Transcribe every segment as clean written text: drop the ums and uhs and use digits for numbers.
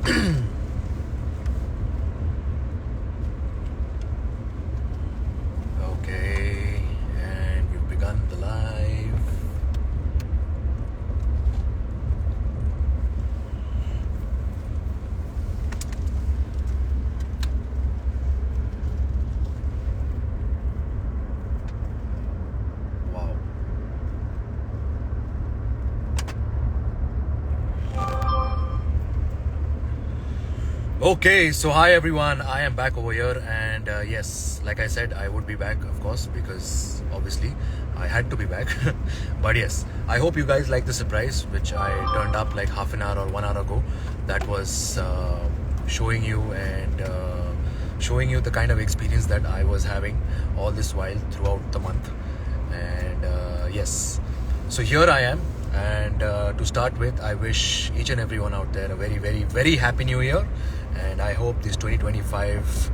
Okay, and we've begun the live. Wow. Okay, so hi everyone, I am back over here, and yes, like I said, I would be back, of course, because obviously I had to be back. But yes, I hope you guys like the surprise, which I turned up like half an hour or 1 hour ago. That was showing you the kind of experience that I was having all this while throughout the month. And yes, so here I am. And to start with, I wish each and everyone out there a very, very, very happy new year. And I hope this 2025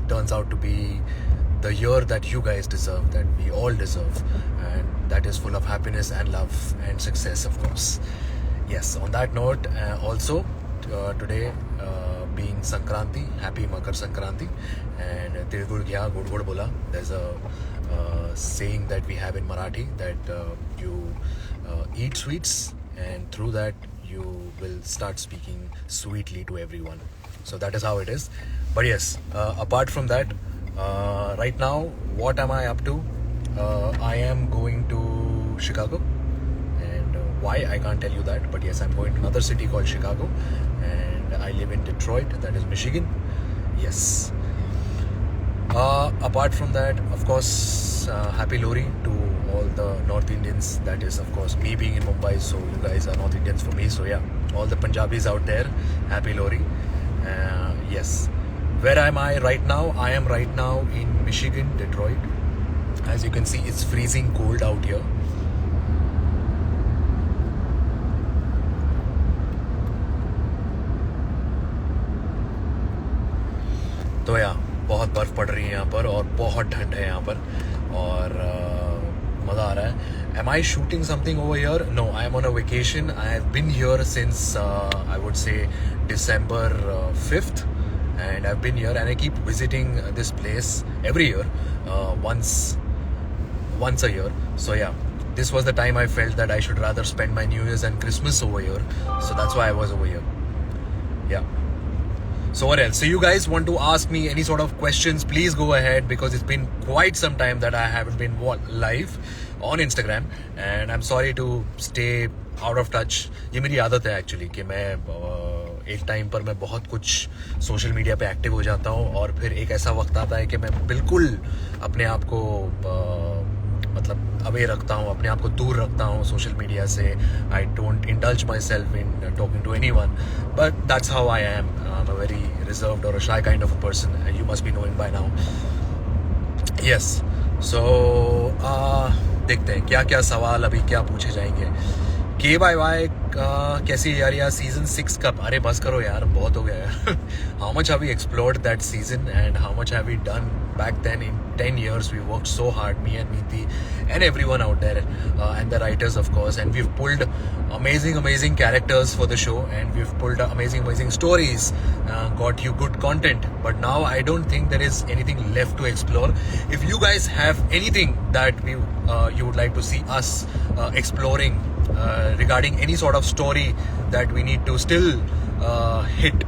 turns out to be the year that you guys deserve, that we all deserve. And that is full of happiness and love and success, of course. Yes, on that note, also today being Sankranti, happy Makar Sankranti. And Tilgur Gya Gud Gud Bola. There's a saying that we have in Marathi that you eat sweets, and through that you will start speaking sweetly to everyone. So that is how it is. But yes, apart from that, right now, what am I up to? I am going to Chicago. And why, I can't tell you that. But yes, I'm going to another city called Chicago. And I live in Detroit, that is Michigan. Yes. Apart from that, of course, happy Lohri to all the North Indians. That is, of course, me being in Mumbai, so you guys are North Indians for me. So yeah, all the Punjabis out there, happy Lohri. Yes. Where am I right now? I am right now in Michigan, Detroit. As you can see, it's freezing cold out here. तो या बहुत बर्फ़ पड़ रही है यहाँ पर और बहुत ठंड है यहाँ पर और मज़ा आ रहा है. Am I shooting something over here? No, I am on a vacation. I have been here since I would say December 5th, and I've been here and I keep visiting this place every year, once a year. So yeah, this was the time I felt that I should rather spend my New Year's and Christmas over here. So that's why I was over here. Yeah. So what else? So you guys want to ask me any sort of questions, please go ahead, because it's been quite some time that I haven't been live on Instagram, and I'm sorry to stay out of touch. ये मेरी आदत है actually कि मैं एक time पर मैं बहुत कुछ सोशल मीडिया पे एक्टिव हो जाता हूँ और फिर एक ऐसा वक्त आता है कि मैं बिल्कुल अपने आप को मतलब अवे रखता हूँ, अपने आप को दूर रखता हूँ सोशल मीडिया से. I don't indulge myself in talking to anyone, but that's how I am. I am a very reserved or a shy kind of a person, you must be knowing by now. Yes, so देखते हैं क्या क्या सवाल अभी क्या पूछे जाएंगे. KYY कैसी है यार, यार सीजन 6 कब? अरे बस करो यार, बहुत हो गया यार. How much have we explored that season and how much have we done back then? In 10 years we worked so hard, me and Meeti and everyone out there, and the writers of course, and we've pulled amazing characters for the show, and we've pulled amazing stories, got you good content. But now I don't think there is anything left to explore. If you guys have anything that you would like to see us exploring regarding any sort of story that we need to still hit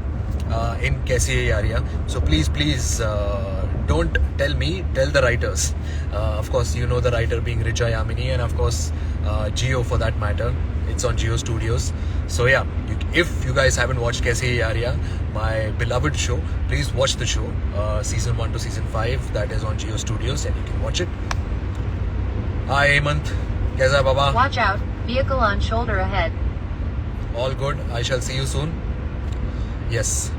in Kaisi Hai Yaariyan, so please don't tell me, tell the writers. Of course, you know the writer being Richa Yamini, and of course Jio for that matter. It's on Jio Studios. So yeah, if you guys haven't watched Kaisi Hai Yaariyan, my beloved show, please watch the show, season 1 to season 5, that is on Jio Studios, and you can watch it. Hi Hemant, kaisa hai baba? Watch out, vehicle on shoulder ahead. All good. I shall see you soon. Yes.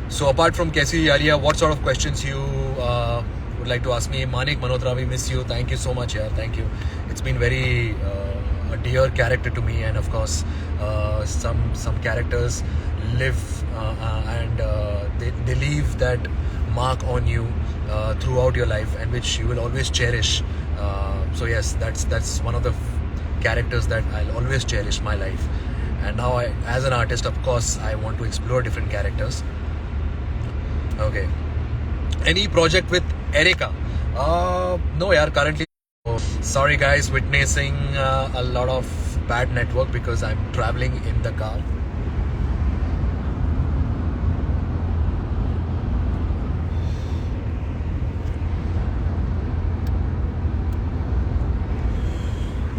So apart from Kaisi Hai Yaariyan, what sort of questions you would like to ask me? Manik Malhotra, we miss you. Thank you so much, yeah. Thank you. It's been very a dear character to me, and of course, some characters live and they leave that mark on you throughout your life, and which you will always cherish. So yes, that's one of the characters that I'll always cherish my life. and now as an artist, of course, I want to explore different characters. Okay. Any project with Erica? No, yaar, currently. Sorry, guys, witnessing a lot of bad network because I'm traveling in the car.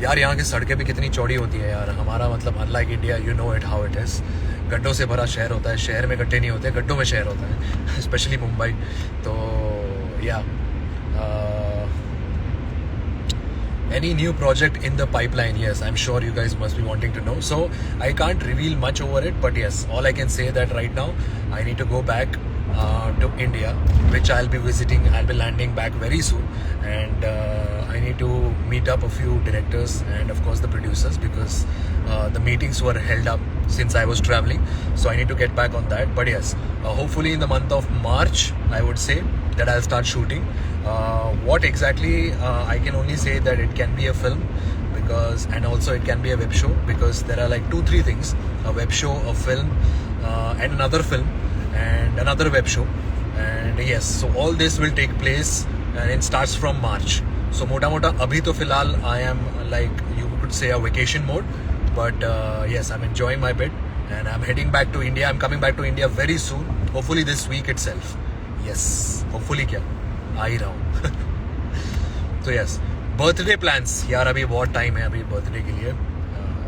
यार यहाँ की सड़कें भी कितनी चौड़ी होती है यार. हमारा मतलब unlike India, you know it how it is. गड्ढों से भरा शहर होता है. शहर में गड्ढे नहीं होते, गड्ढों में शहर होता है. स्पेशली मुंबई. तो या any new project in the pipeline? Yes, I'm sure you guys must be wanting to know. So I can't reveal much over it, but yes, all I can say that right now I need to go back to India, which I'll be visiting. I'll be landing back very soon, and I need to meet up a few directors and of course the producers because the meetings were held up since I was traveling. So I need to get back on that. But yes, hopefully in the month of March, I would say that I'll start shooting. What exactly, I can only say that it can be a film because, and also it can be a web show because there are like 2-3 things: a web show, a film, and another film, and another web show. And yes, so all this will take place and it starts from March. So mota mota abhi to filhal I am like, you could say, a vacation mode, but yes, I'm enjoying my bit and I'm heading back to India. I'm coming back to India very soon, hopefully this week itself. Yes, hopefully क्या आ ही रहा हूँ. तो yes, birthday plans यार, अभी बहुत time है अभी birthday के लिए.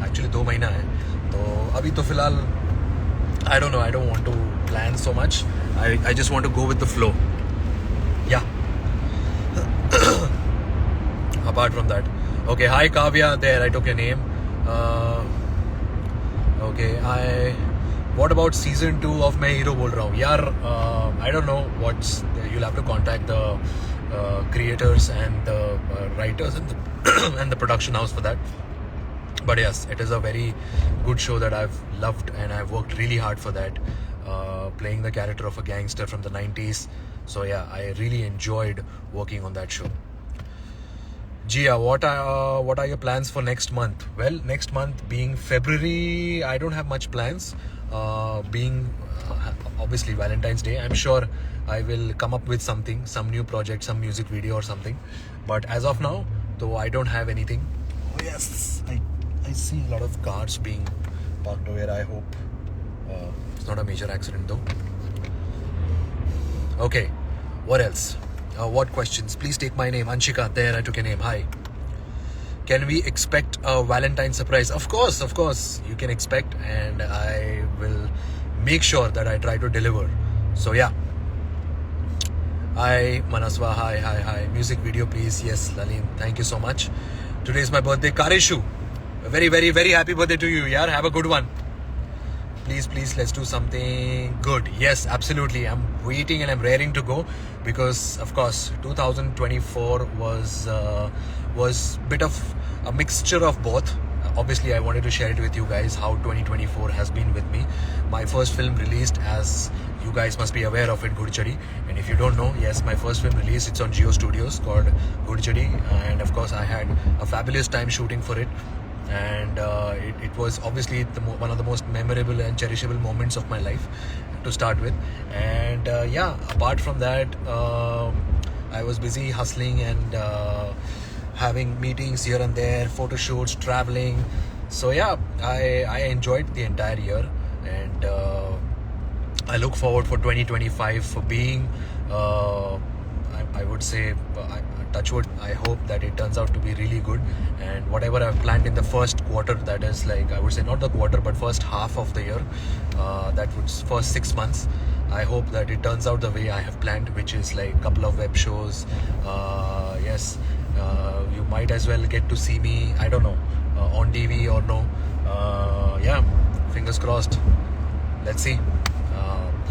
एक्चुअली 2 महीना है, तो अभी तो फिलहाल I don't know, I don't want to plan so much. I just want to go with the flow. Yeah. Apart from that, okay, hi Kavya, there I took your name. Okay, what about season 2 of मैं hero बोल रहा हूँ यार. I don't know what's, you'll have to contact the creators and the writers and the and the production house for that. But yes, it is a very good show that I've loved and I've worked really hard for that, playing the character of a gangster from the 90s. So yeah, I really enjoyed working on that show. Gia, what are your plans for next month? Well, next month being February, I don't have much plans. Being obviously Valentine's Day, I'm sure I will come up with something, some new project, some music video or something. But as of now, though, I don't have anything. Oh yes, I see a lot of cars being parked over here. I hope it's not a major accident though. Okay, what else? What questions? Please take my name. Anshika, there I took your name. Hi. Can we expect a Valentine surprise? Of course, you can expect, and I will make sure that I try to deliver. So yeah. Hi Manaswa, hi. Music video please. Yes, Lalin, thank you so much. Today is my birthday. Karishu, a very, very, very happy birthday to you. Yeah, have a good one. Please, let's do something good. Yes, absolutely. I'm waiting and I'm raring to go because, of course, 2024 was bit of a mixture of both. Obviously, I wanted to share it with you guys how 2024 has been with me. My first film released, as you guys must be aware of it, Gudchadi. And if you don't know, yes, my first film released, it's on Geo Studios called Gudchadi. And of course, I had a fabulous time shooting for it. And it was obviously one of the most memorable and cherishable moments of my life to start with. And yeah, apart from that, I was busy hustling and having meetings here and there, photo shoots, traveling. So yeah, I enjoyed the entire year, and I look forward for 2025 for being I would say, touch wood, I hope that it turns out to be really good. And whatever I've planned in the first quarter, that is like, I would say not the quarter, but first half of the year, that was first 6 months, I hope that it turns out the way I have planned, which is like a couple of web shows. Yes, you might as well get to see me, I don't know, on TV or no. Yeah, fingers crossed. Let's see.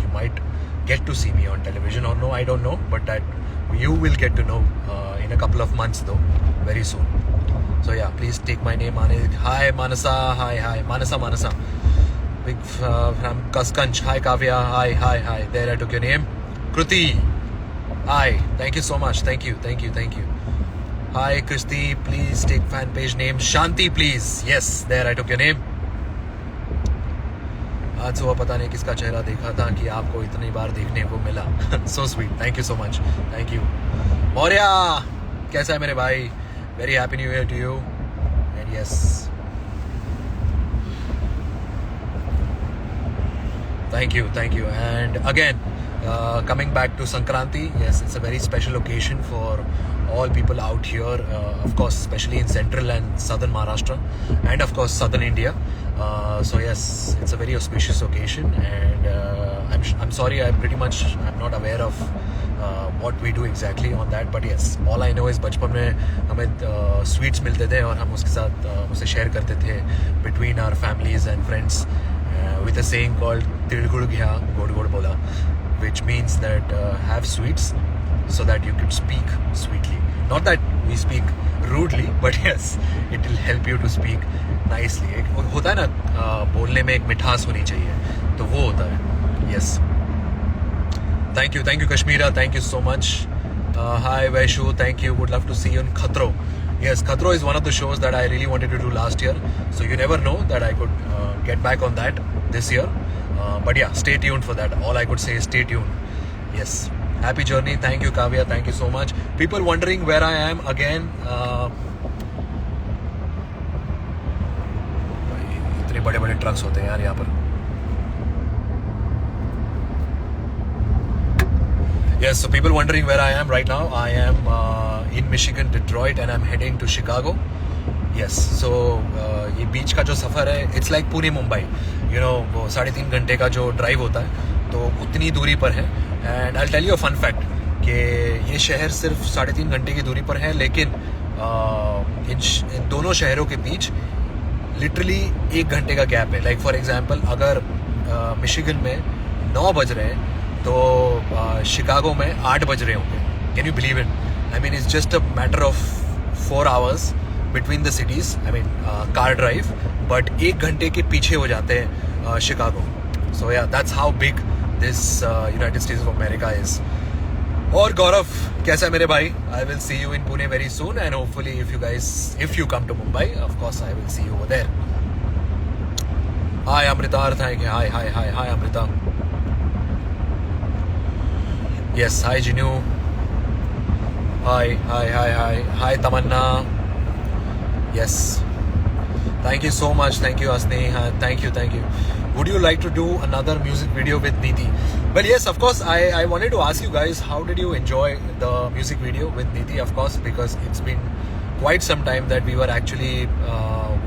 You might get to see me on television or no, I don't know, but that you will get to know in a couple of months though, very soon. So yeah, please take my name on it. Hi Manasa, hi Manasa. Big from Kaskanch. Hi Kavya, hi. There I took your name. Kruti, hi. Thank you so much. Thank you. Hi Kristi, please take fan page name. Shanti, please. Yes, there I took your name. आज सुबह पता नहीं किसका चेहरा देखा था कि आपको इतनी बार देखने को मिला. So sweet. Thank you so much. Thank you. Maurya कैसा है मेरे भाई? Very happy new year to you. And yes. Thank you. And again, coming back to Sankranti, yes, it's a very special occasion for all people out here, of course, especially in central and southern Maharashtra, and of course southern India. So yes, it's a very auspicious occasion, and I'm sorry, I'm not aware of what we do exactly on that, but yes, all I know is बचपन में हमें sweets मिलते थे और हम उसके साथ उसे share करते थे between our families and friends. With a saying called "Tilgud gya, god god bola," which means that have sweets so that you could speak sweetly. Not that we speak rudely, but yes, it will help you to speak nicely. एक होता है ना बोलने में एक मिठास होनी चाहिए, तो वो होता है. Yes. Thank you, Kashmira. Thank you so much. Hi, Vaishu. Thank you. Would love to see you in Khatro. Yes, Khatro is one of the shows that I really wanted to do last year. So you never know that I could get back on that this year. But yeah, stay tuned for that. All I could say is stay tuned. Yes. Happy journey. Thank you, Kavya. Thank you so much. People wondering where I am again. इतने बड़े-बड़े trucks होते हैं यार यहाँ पर. Yes, so people wondering where I am right now. I am in Michigan, Detroit, and I'm heading to Chicago. Yes, so ये बीच का जो सफ़र है, it's like Pune Mumbai. You know, वो 3.5 घंटे का जो ड्राइव होता है, तो उतनी दूरी पर है. And I'll tell you a fun fact कि ये शहर सिर्फ 3.5 घंटे की दूरी पर है, लेकिन इन दोनों शहरों के बीच लिटरली 1 घंटे का गैप है. लाइक फॉर एग्जांपल, अगर मिशिगन में 9 बज रहे हैं तो शिकागो में 8 बज रहे होंगे. Can you believe it? I mean it's just a matter of 4 hours between the cities. I mean car drive, but 1 घंटे के पीछे हो जाते हैं Chicago. So ya that's how big this United States of America is. और गौरव कैसा है मेरे भाई? I will see you in Pune very soon, and hopefully if you come to Mumbai, of course I will see you over there. Hi Amrita, thank you. Hi Amrita. Yes, hi Jinu. Hi Tamanna. Yes. Thank you so much. Thank you Asni. Thank you. Would you like to do another music video with Neeti? Well, yes, of course. I wanted to ask you guys, how did you enjoy the music video with Neeti? Of course, because it's been quite some time that we were actually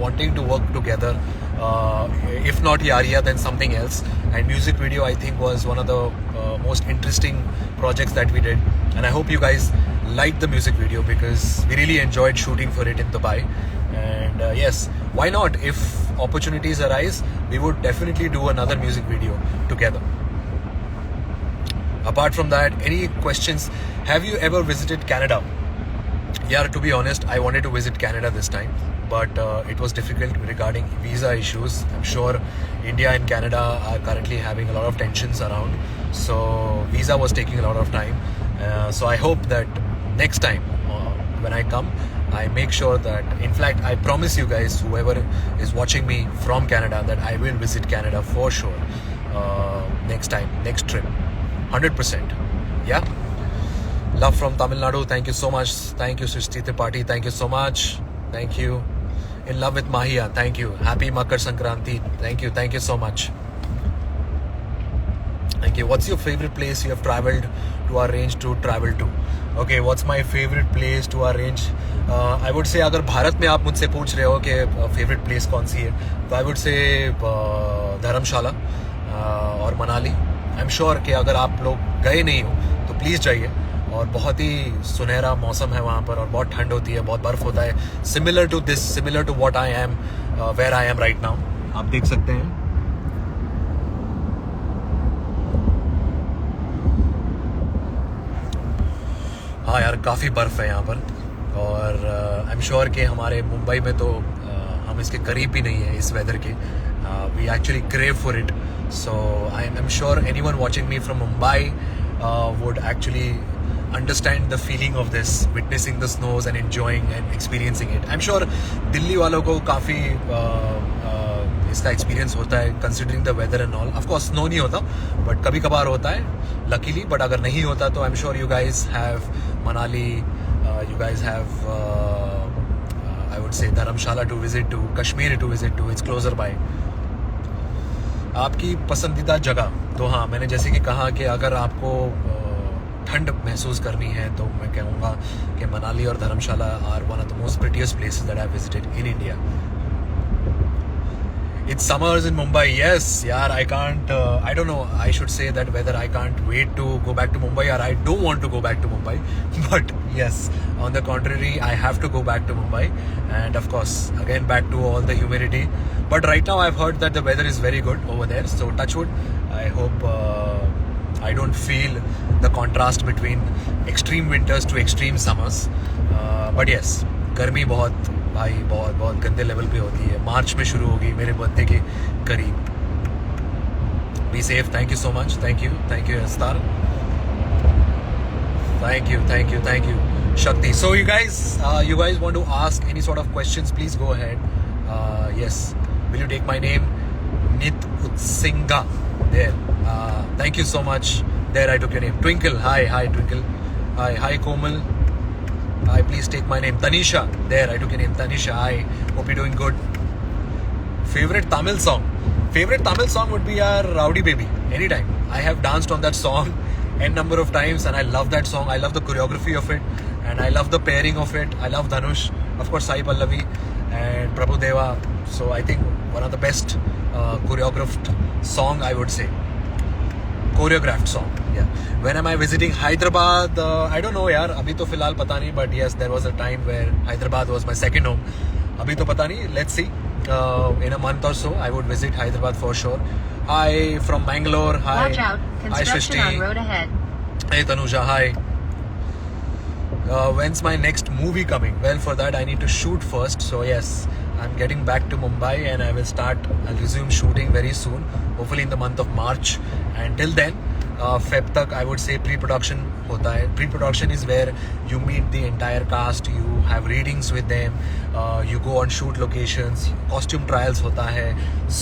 wanting to work together. If not Yaria, then something else. And music video, I think, was one of the most interesting projects that we did. And I hope you guys liked the music video, because we really enjoyed shooting for it in Dubai. And yes, why not? If opportunities arise, we would definitely do another music video together. Apart from that, any questions? Have you ever visited Canada? Yeah, to be honest, I wanted to visit Canada this time, but it was difficult regarding visa issues. I'm sure India and Canada are currently having a lot of tensions around, so visa was taking a lot of time. So I hope that next time when I come, I make sure that, in fact, I promise you guys, whoever is watching me from Canada, that I will visit Canada for sure next time, next trip, 100%. Yeah. Love from Tamil Nadu. Thank you so much. Thank you, Srishti Tripathi. Thank you so much. Thank you. In love with Mahia. Thank you. Happy Makar Sankranti. Thank you so much. Thank you. What's your favorite place you have traveled to arrange to travel to? Okay, what's my favorite place to arrange? I would say, अगर भारत में आप मुझसे पूछ रहे हो कि favorite place कौन सी है, तो I would say धर्मशाला और मनाली. I'm sure कि अगर आप लोग गए नहीं हो तो प्लीज़ जाइए. और बहुत ही सुनहरा मौसम है वहाँ पर, और बहुत ठंड होती है, बहुत बर्फ़ होता है. Similar to what I am where I am right now. आप देख सकते हैं. हाँ यार, काफ़ी बर्फ़ है यहाँ पर, और आई एम श्योर कि हमारे मुंबई में तो हम इसके करीब भी नहीं है इस वेदर के. We actually crave for it. So I am sure anyone watching me from Mumbai would actually understand the feeling of this, witnessing the snows and enjoying and experiencing it. I'm sure Delhi वालों को काफ़ी इसका experience होता है considering the weather and all. Of course snow नहीं होता but कभी कभार होता है लकीली. बट अगर नहीं होता तो I am sure you guys have Manali, you guys have I would say Dharamshala to visit too, Kashmir to visit too. It's closer by. आपकी पसंदीदा जगह, तो हाँ मैंने जैसे कि कहा कि अगर आपको ठंड महसूस करनी है तो मैं कहूँगा कि मनाली और Dharamshala are one of the most prettiest places that I have visited in India. It's summers in Mumbai. Yes, yaar, I can't, I don't know, I should say that whether I can't wait to go back to Mumbai or I don't want to go back to Mumbai. But yes, on the contrary, I have to go back to Mumbai. And of course, again, back to all the humidity. But right now, I've heard that the weather is very good over there. So touch wood, I hope I don't feel the contrast between extreme winters to extreme summers. But yes, गर्मी बहुत भाई बहुत बहुत गंदे level पे होती है. मार्च में शुरू होगी मेरे बर्थडे के करीब. Be safe. Thank you so much. Thank you Astar. Thank you Shakti. So you guys want to ask any sort of questions, please go ahead. Yes, will you take my name? Nit Utsinga. There. Thank you so much. There I took your name. Twinkle. Hi Twinkle. Hi Komal. Hi, please take my name. Tanisha. There, I took your name. Tanisha. Hi. Hope you're doing good. Favorite Tamil song? Favorite Tamil song would be our Rowdy Baby. Anytime. I have danced on that song n number of times and I love that song. I love the choreography of it and I love the pairing of it. I love Dhanush. Of course, Sai Pallavi and Prabhu Deva. So I think one of the best choreographed song, I would say. Choreographed song. Yeah. When am I visiting Hyderabad? I don't know यार. अभी तो फिलहाल पता नहीं. But yes, there was a time where Hyderabad was my second home. अभी तो पता नहीं. Let's see. In a month or so, I would visit Hyderabad for sure. Hi from Bangalore. Hi. Watch out. Hi Construction Shrishti. on road ahead. Hey Tanuja. Hi. When's my next movie coming? Well, for that I need to shoot first. So yes, I'm getting back to Mumbai and I'll resume shooting very soon. Hopefully in the month of March. And till then, Feb तक I would say pre-production होता है. Pre-production is where you meet the entire cast, you have readings with them, you go on shoot locations, costume trials होता है,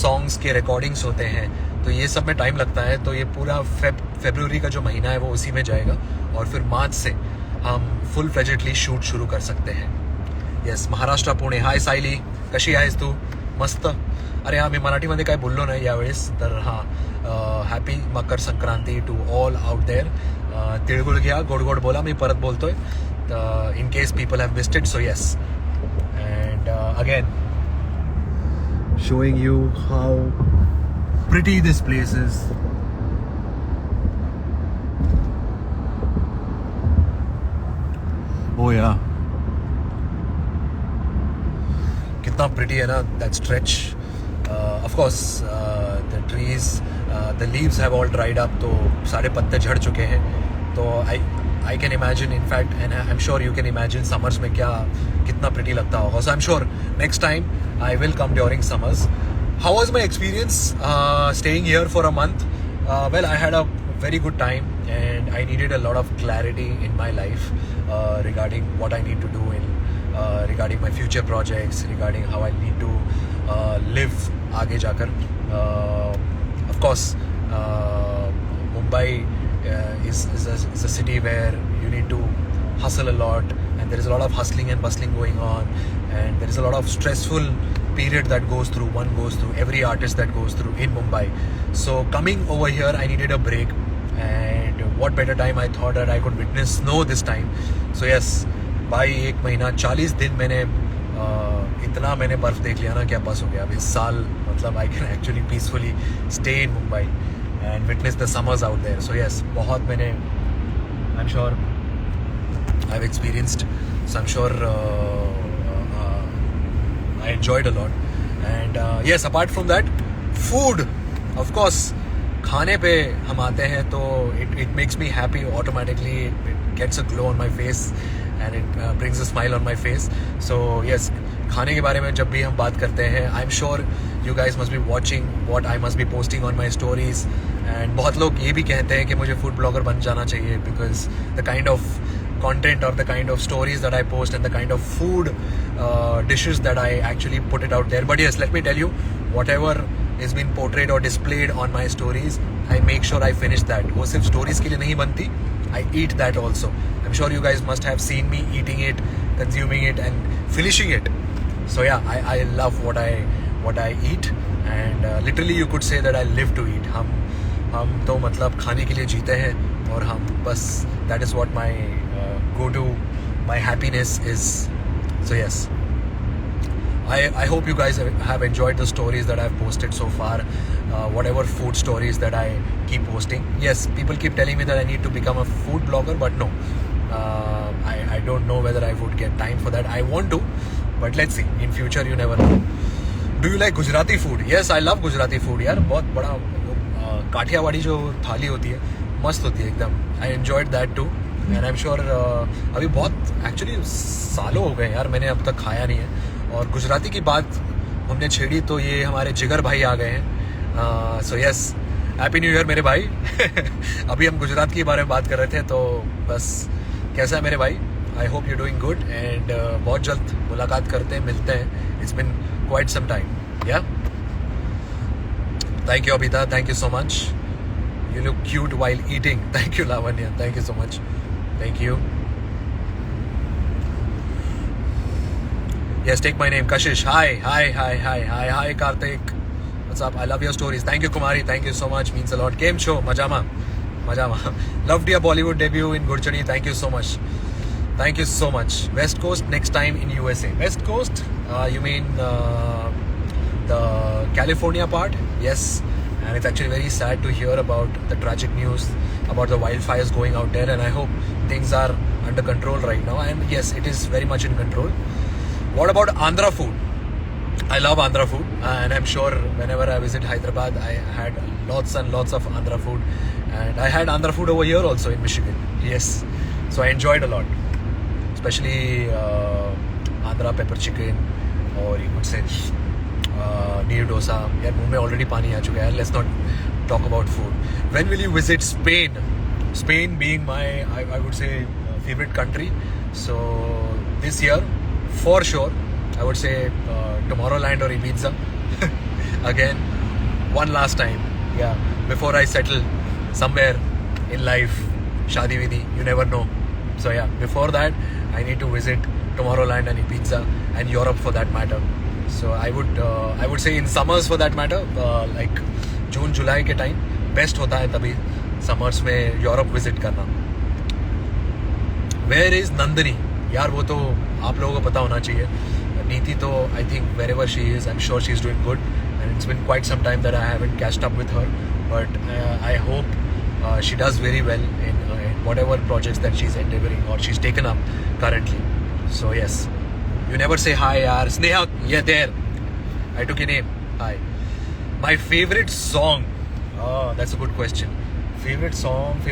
songs के recordings होते हैं. तो ये सब में टाइम लगता है. तो ये पूरा February का जो महीना है वो उसी में जाएगा और फिर मार्च से हम फुल फ्लेजेडली शूट शुरू कर सकते हैं. येस, महाराष्ट्र पुणे. हाय सायली, कशी आहेस तू? मस्त. अरे हां, मी मराठीमध्ये काय बोललो नाही यावेळेस तर हां. Happy Makar Sankranti to all out there. तिळगुळ घ्या, गोड गोड बोला. मी परत बोलतोय in case people have missed it. So yes, and again showing you how pretty this place is. Oh yeah, कितना pretty है ना that stretch. Of course, the trees, the leaves have all dried up. तो सारे पत्ते झड़ चुके हैं. तो I can imagine, in fact, and I'm sure you can imagine summers में क्या कितना pretty लगता होगा. So I'm sure next time I will come during summers. How was my experience staying here for a month? Well, I had a very good time and I needed a lot of clarity in my life regarding what I need to do regarding my future projects, regarding how I need to live आगे जाकर. Of course, Mumbai is a city where you need to hustle a lot and there is a lot of hustling and bustling going on and there is a lot of stressful period that goes through every artist that goes through in Mumbai. So coming over here, I needed a break and what better time I thought that I could witness snow this time. So yes, भाई एक महीना 40 दिन मैंने इतना मैंने बर्फ देख लिया ना, क्या बस हो गया. अब इस साल मतलब I can actually peacefully stay in Mumbai and witness the summers out there. So yes, बहुत मैंने, I'm sure I've experienced. So I'm sure I enjoyed a lot. And yes, apart from that, food, of course, खाने पे हम आते हैं तो it makes me happy automatically. It gets a glow on my face and it brings a smile on my face. So yes, खाने के बारे में जब भी हम बात करते हैं, I'm sure you guys must be watching what I must be posting on my stories. And बहुत लोग ये भी कहते हैं कि मुझे food blogger बन जाना चाहिए because the kind of content or the kind of stories that I post and the kind of food dishes that I actually put it out there. But yes, let me tell you, whatever is been portrayed or displayed on my stories, I make sure I finish that. वो सिर्फ stories के लिए नहीं बनती, I eat that also. I'm sure you guys must have seen me eating it, consuming it and finishing it. So yeah, I love what I eat, and literally you could say that I live to eat. हम तो मतलब खाने के लिए जीते हैं, और हम बस that is what my go-to, my happiness is. So yes, I hope you guys have enjoyed the stories that I've posted so far, whatever food stories that I keep posting. Yes, people keep telling me that I need to become a food blogger, but no, I don't know whether I would get time for that. I want to, but let's see. In future, you never know. Do you like Gujarati food? Yes, I love Gujarati food. यार बहुत बड़ा काठियावाड़ी जो थाली होती है मस्त होती है एकदम. I enjoyed that too, and I'm sure अभी बहुत actually सालों हो गए यार मैंने अब तक खाया नहीं है. और गुजराती की बात हमने छेड़ी तो ये हमारे जिगर भाई आ गए हैं. So yes, happy new year मेरे भाई. अभी हम गुजरात के बारे में बात कर रहे थे, तो बस कैसा है मेरे भाई? I hope you doing good, and बहुत जल्द मुलाकात करते हैं, मिलते हैं. It's been quite some time. Yeah thank you Abhita, thank you so much. You look cute while eating. Thank you Lavanya, thank you so much. Thank you. Yes, take my name, Kashish. Hi, Karthik. What's up? I love your stories. Thank you, Kumari. Thank you so much. Means a lot. Game show. Majama. Loved your Bollywood debut in Gurchani. Thank you so much. Thank you so much. West Coast next time in USA. West Coast? You mean the California part? Yes. And it's actually very sad to hear about the tragic news about the wildfires going out there. And I hope things are under control right now. And yes, it is very much in control. What about Andhra food? I love Andhra food, and I'm sure whenever I visit Hyderabad, I had lots and lots of Andhra food, and I had Andhra food over here also in Michigan. Yes, so I enjoyed a lot, especially Andhra pepper chicken, or you could say neer dosa. यार मुंह में already पानी आ चुका है. Let's not talk about food. When will you visit Spain? Spain being my, I would say, favorite country. So this year, for sure, I would say Tomorrowland or Ibiza. Again, one last time. Yeah, before I settle somewhere in life, Shadi Vidhi, you never know. So yeah, before that, I need to visit Tomorrowland and Ibiza and Europe for that matter. So I would say in summers for that matter, like June, July के time best होता है तभी summers में Europe visit करना. Where is Nandini? यार वो तो आप लोगों को पता होना चाहिए. नीति तो I think wherever she is, I'm sure she's doing good, and it's been quite some time that I haven't catched up with her, but I hope she does very well in whatever projects that she's endeavoring or she's taken up currently. So yes, you never say hi yaar. Sneha, yeah, there I took your name. Hi. My favorite song. Oh, that's a good question. Favorite song.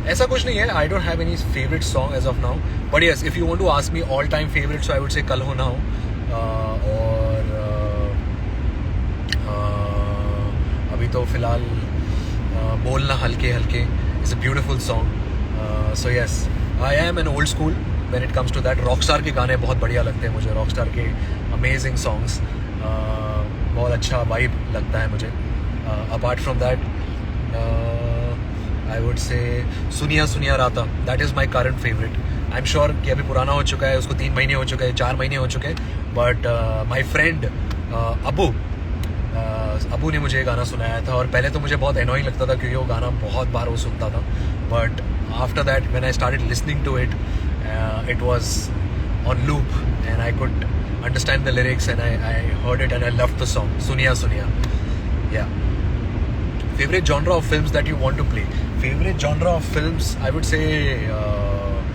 ऐसा कुछ नहीं है. I don't have any favorite song as of now. But yes, if you want to ask me all-time favorite, so I would say कल हो ना हो, और अभी तो फिलहाल बोलना हल्के हल्के is a beautiful song. So yes, I am an old school when it comes to that. Rockstar के गाने बहुत बढ़िया लगते हैं मुझे. Rockstar के amazing songs, बहुत अच्छा vibe लगता है मुझे. Apart from that, I would say सुनिया राता. That is my current favorite. I'm sure कि अभी पुराना हो चुका है, उसको 3 महीने हो चुके हैं, 4 महीने हो चुके हैं. But my friend अबू ने मुझे ये गाना सुनाया था, और पहले तो मुझे बहुत annoying लगता था क्योंकि वो गाना बहुत बार वो सुनता था. But after that, when I started listening to it, it was on loop, and I could understand the lyrics, and I heard it, and I loved the song. Suniya. Yeah. Favorite genre of films that you want to play? Favorite genre of films, I would say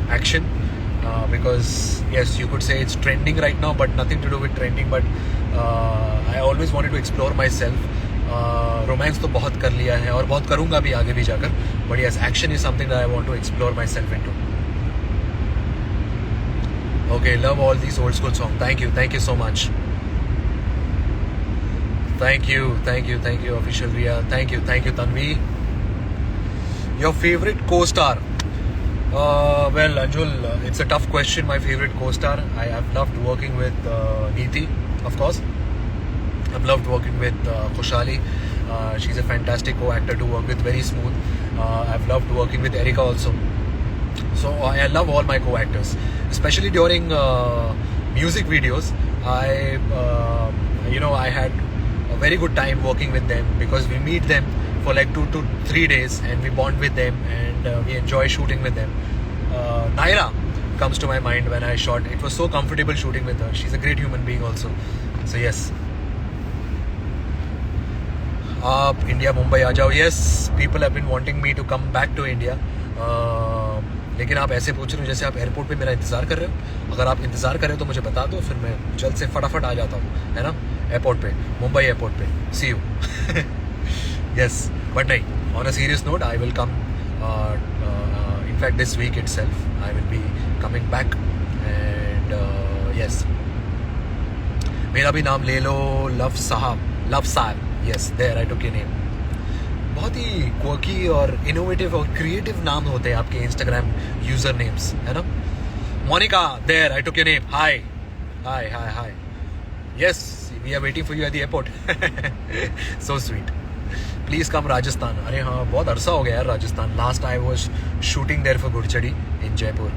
action, because yes, you could say it's trending right now, but nothing to do with trending. But I always wanted to explore myself. Romance तो बहुत कर लिया है और बहुत करूँगा भी आगे भी जाकर. But yes, action is something that I want to explore myself into. Okay, love all these old school songs. Thank you so much. Thank you, official Ria. Thank you, Tanvi. Your favorite co-star? Well, Anjul, it's a tough question. My favorite co-star, I have loved working with Neeti. of course. I've loved working with Khushali. She's a fantastic co-actor to work with, very smooth. I've loved working with Erika also. So I love all my co-actors, especially during music videos. I had a very good time working with them because we meet them for like 2 to 3 days and we bond with them and we enjoy shooting with them. Naira comes to my mind when I shot. It was so comfortable shooting with her. She's a great human being also. So yes. आप India Mumbai आ जाओ. Yes, people have been wanting me to come back to India. लेकिन आप ऐसे पूछ रहे हो जैसे आप एयरपोर्ट पे मेरा इंतज़ार कर रहे हो. अगर आप इंतज़ार कर रहे हो तो मुझे बता दो, फिर मैं जल्द से फटाफट आ जाता हूँ, है ना, एयरपोर्ट पे, मुंबई एयरपोर्ट पे. सी यू. यस, बट नहीं, on a serious note, I will come. In fact, this week itself, I will be coming back. And yes, मेरा भी नाम ले लो, लव साहब. Yes, there I took your name. बहुत ही quirky और innovative और creative नाम होते हैं आपके इंस्टाग्राम यूजर नेम्स, है ना. Monika, there I took your name. Hi. Yes, we are waiting for you at the airport. So sweet. Please come Rajasthan. अरे हाँ, बहुत अरसा हो गया यार Rajasthan. Last I was shooting there for Gurchadi in Jaipur.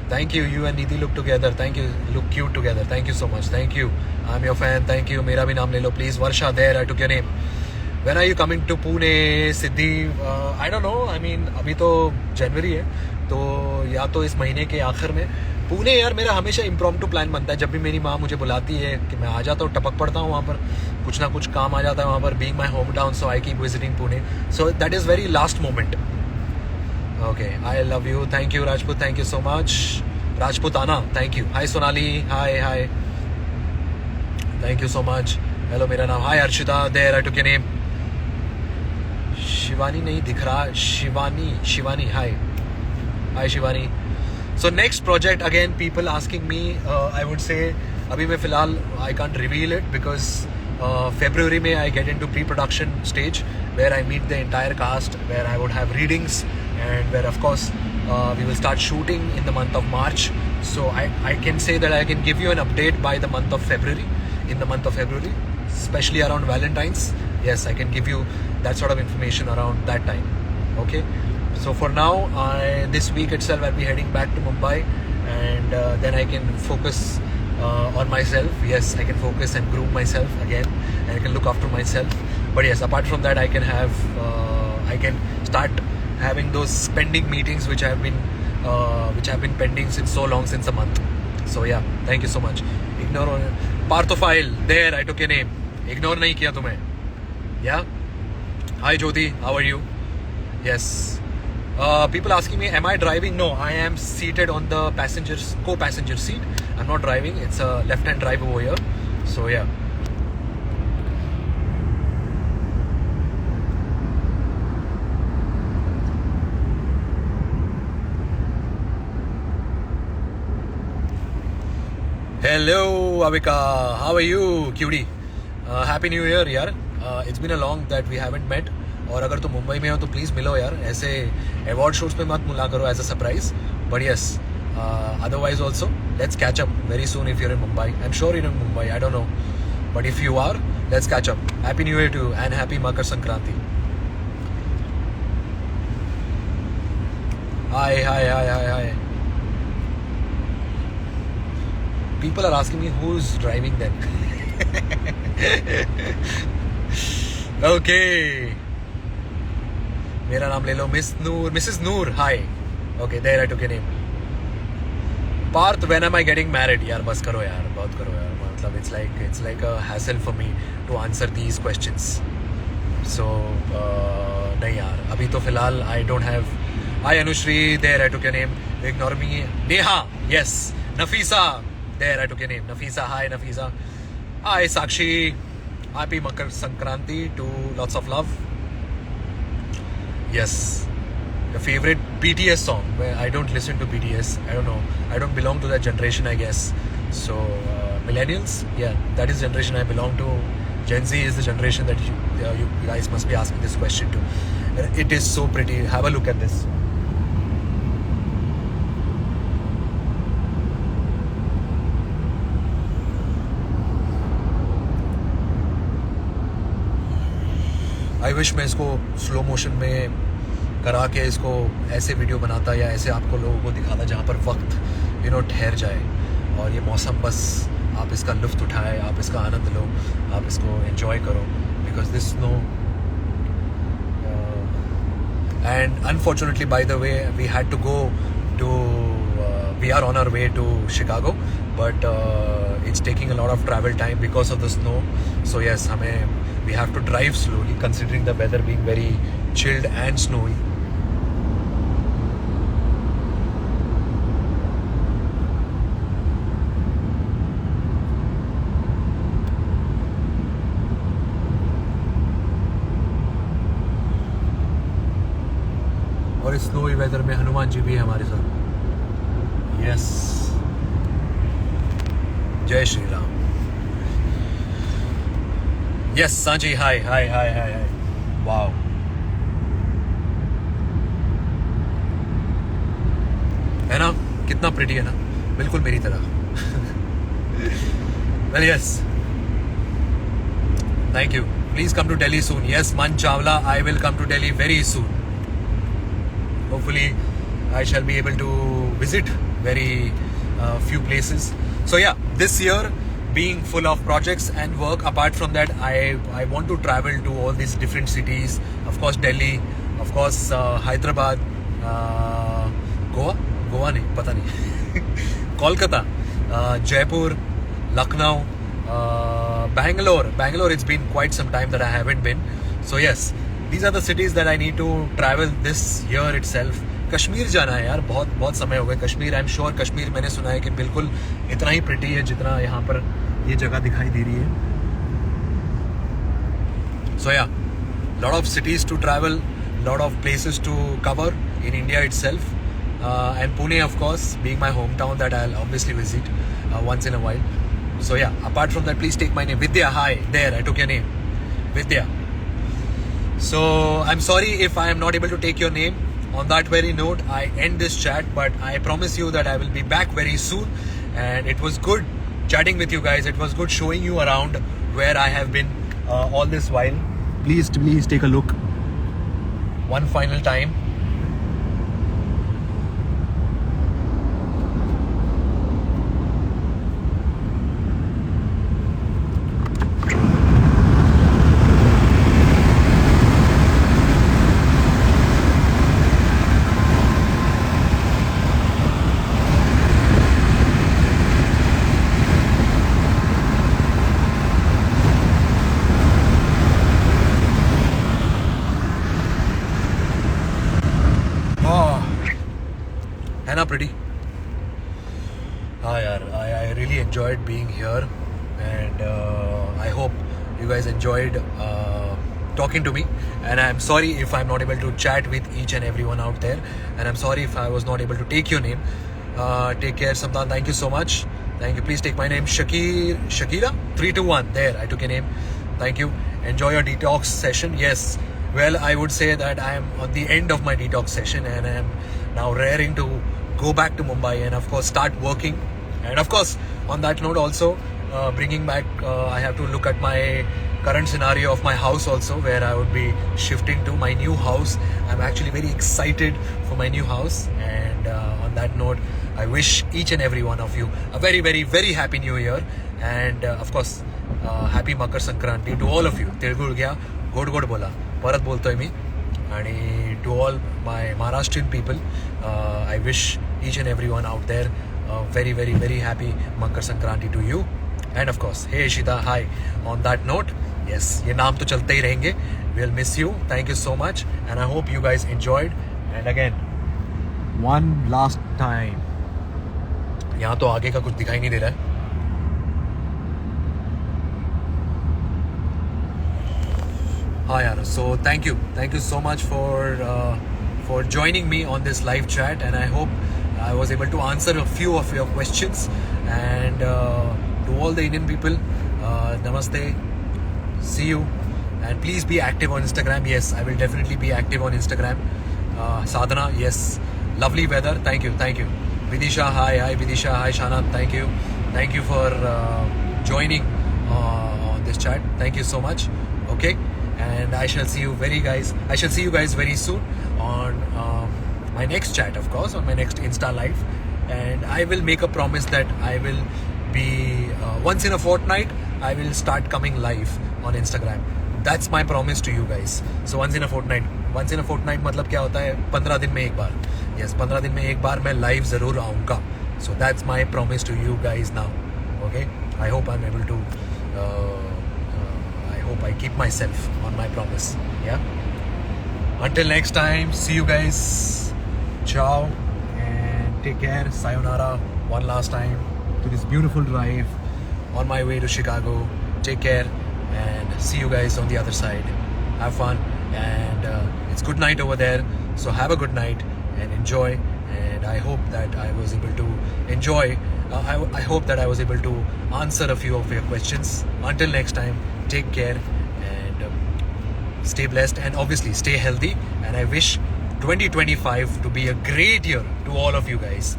Thank you. You and Nidhi look together. Thank you. Look cute together. Thank you so much. Thank you. I'm your fan. Thank you. मेरा भी नाम ले लो please. Varsha, there I took your name. When are you coming to Pune, Siddhi? I don't know. I mean, अभी तो जनवरी है, तो या तो इस महीने के आखिर में. पुणे यार मेरा हमेशा इम्प्रॉम्प्टू प्लान बनता है. जब भी मेरी माँ मुझे बुलाती है कि मैं आ जाता हूँ, टपक पड़ता हूँ वहाँ पर. कुछ ना कुछ काम आ जाता है वहाँ पर. Being my home town, so I keep visiting Pune. So that is very last moment. Okay, I love you. Thank you Rajput. Thank you so much. Rajputana, thank you. Hi Sonali. Hi. Thank you so much. Hello, मेरा नाम. Hi Arshita, there I took your name. Shivani नहीं दिख रहा. शिवानी. हाय Shivani. So next project, again people asking me, I would say अभी मैं फिलहाल I can't reveal it because February में I get into pre-production stage where I meet the entire cast, where I would have readings and where of course we will start shooting in the month of March. So I can say that I can give you an update by the month of February, especially around Valentine's. Yes, I can give you that sort of information around that time. Okay. So for now, this week itself, I'll be heading back to Mumbai, and then I can focus on myself. Yes, I can focus and groom myself again, and I can look after myself. But yes, apart from that, I can start having those pending meetings which have been pending since so long, since a month. So yeah, thank you so much. Ignore Parthophile. There, I took your name. Ignore नहीं किया तुम्हें. Yeah. Hi Jyoti, how are you? Yes. People asking me, am I driving? No, I am seated on the co-passenger seat. I'm not driving. It's a left-hand drive over here. So yeah. Hello Avika, how are you, cutie? Happy New Year यार. It's been a long that we haven't met. और अगर तुम मुंबई में हो तो please मिलो यार. ऐसे अवार्ड शोज पे मत मिला करो as a surprise. But yes, otherwise also let's catch up very soon if you're in Mumbai. I am sure you're in Mumbai, I don't know, but if you are, let's catch up. Happy new year too and happy Makar Sankranti. Hi. People are asking me who's driving then. Okay. मेरा नाम ले लो. Mrs. Noor. Hi. Okay, there I took your name. Parth, when am I getting married? यार बस करो यार, बहुत करो यार. मतलब it's like a hassle for me to answer these questions. So नहीं यार, अभी तो फिलहाल I don't have. Hi Anushri, there I took your name. Ignore me. Neha, yes. Nafisa, there I took your name. Nafisa, hi Nafisa. Hi Sakshi. Happy Makar Sankranti to lots of love. Yes. Your favorite BTS song? Well, I don't listen to BTS. I don't know. I don't belong to that generation, I guess. So millennials, yeah, that is the generation I belong to. Gen Z is the generation that you guys must be asking this question to. It is so pretty. Have a look at this. I wish मैं इसको slow motion में करा के इसको ऐसे video बनाता या ऐसे आपको लोगों को दिखाता जहाँ पर वक्त ठहर जाए और ये मौसम बस आप इसका लुत्फ़ उठाए, आप इसका आनंद लो, आप इसको एंजॉय करो because this snow and unfortunately by the way we had to go to we are on our way to Chicago, but it's taking a lot of travel time because of the snow. So yes, we have to drive slowly considering the weather being very chilled and snowy. और इस snowy weather में हनुमान जी भी है हमारे साथ. Yes. Jai Shri Ram. Yes, Sanji. Hi. Wow. है ना, कितना प्रिटी है ना, बिल्कुल मेरी तरह. Well, yes. Thank you. Please come to Delhi soon. Yes, Man Chawla, I will come to Delhi very soon. Hopefully, I shall be able to visit very few places. So yeah, this year being full of projects and work, apart from that I want to travel to all these different cities, of course Delhi, of course Hyderabad, Goa नहीं पता नहीं Kolkata, Jaipur, Lucknow, Bangalore. It's been quite some time that I haven't been. So yes, these are the cities that I need to travel this year itself. Kashmir जाना है यार, बहुत समय हो गए कश्मीर. आई एम श्योर कश्मीर मैंने सुना है कि बिल्कुल इतना ही प्रिटी है जितना यहाँ पर ये जगह दिखाई दे रही है. So ya, lot of cities to travel, lot of places to cover in India itself, and Pune of course being my hometown that I'll obviously visit once in a while. So yeah, apart from that, please take my name. Vidya, hi. There, I took your name, Vidya. So I'm sorry if I am not able to take your name. On that very note, I end this chat, but I promise you that I will be back very soon. And it was good chatting with you guys. It was good showing you around where I have been all this while. Please take a look one final time. है ना pretty? हाँ यार, I really enjoyed being here, and I hope you guys enjoyed talking to me. And I'm sorry if I'm not able to chat with each and everyone out there, and I'm sorry if I was not able to take your name. Take care, Samdan. Thank you so much. Thank you. Please take my name, Shakira 321. There, I took your name. Thank you. Enjoy your detox session. Yes. Well, I would say that I am on the end of my detox session, and I am now raring to go back to Mumbai and of course start working. And of course, on that note also, bringing back, I have to look at my current scenario of my house also, where I would be shifting to my new house. I'm actually very excited for my new house. And on that note, I wish each and every one of you a very, very, very happy new year. And of course, happy Makar Sankranti to all of you. Telugu gaya, god bola. परत बोलतोय मी. आणि to all my Maharashtrian people, I wish each and everyone out there a very, very, very happy Makar Sankranti to you. And of course, hey Ishita, hi. On that note, yes, ये नाम तो चलते ही रहेंगे. We'll miss you. Thank you so much, and I hope you guys enjoyed. And again, one last time, यहाँ तो आगे का कुछ दिखाई नहीं दे रहा है. हाँ यार, so thank you so much for joining me on this live chat, and I hope I was able to answer a few of your questions. And to all the Indian people, namaste, see you, and please be active on Instagram. Yes, I will definitely be active on Instagram. Sadhana, yes, lovely weather. Thank you. Vidisha, hi Vidisha, hi Shana, thank you for joining on this chat. Thank you so much. Okay. and I shall see you guys very soon on my next chat, of course, on my next Insta live. And I will make a promise that I will be once in a fortnight I will start coming live on Instagram. That's my promise to you guys. So once in a fortnight मतलब क्या होता है? 15 दिन में एक बार. Yes, 15 दिन में एक बार मैं live ज़रूर आऊँगा. So that's my promise to you guys now. Okay? I hope I'm able to. I hope I keep myself on my promise. Yeah. Until next time, see you guys. Ciao and take care. Sayonara one last time to this beautiful drive on my way to Chicago. Take care and see you guys on the other side. Have fun and it's good night over there. So have a good night and enjoy. And I hope that I was able to enjoy. I hope that I was able to answer a few of your questions. Until next time, take care and stay blessed and obviously stay healthy. And I wish 2025 to be a great year to all of you guys,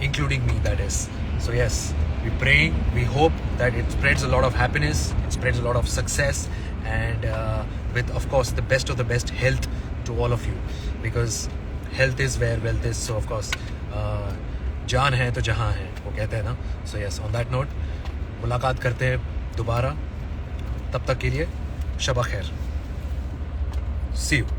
including me, that is. So yes, we're praying, we hope that it spreads a lot of happiness, it spreads a lot of success, and with, of course, the best of the best health to all of you, because health is where wealth is. So of course, जान है तो जहाँ है, वो कहते हैं ना. So yes, on that note, मुलाकात करते हैं दोबारा. तब तक के लिए शब खैर. See you.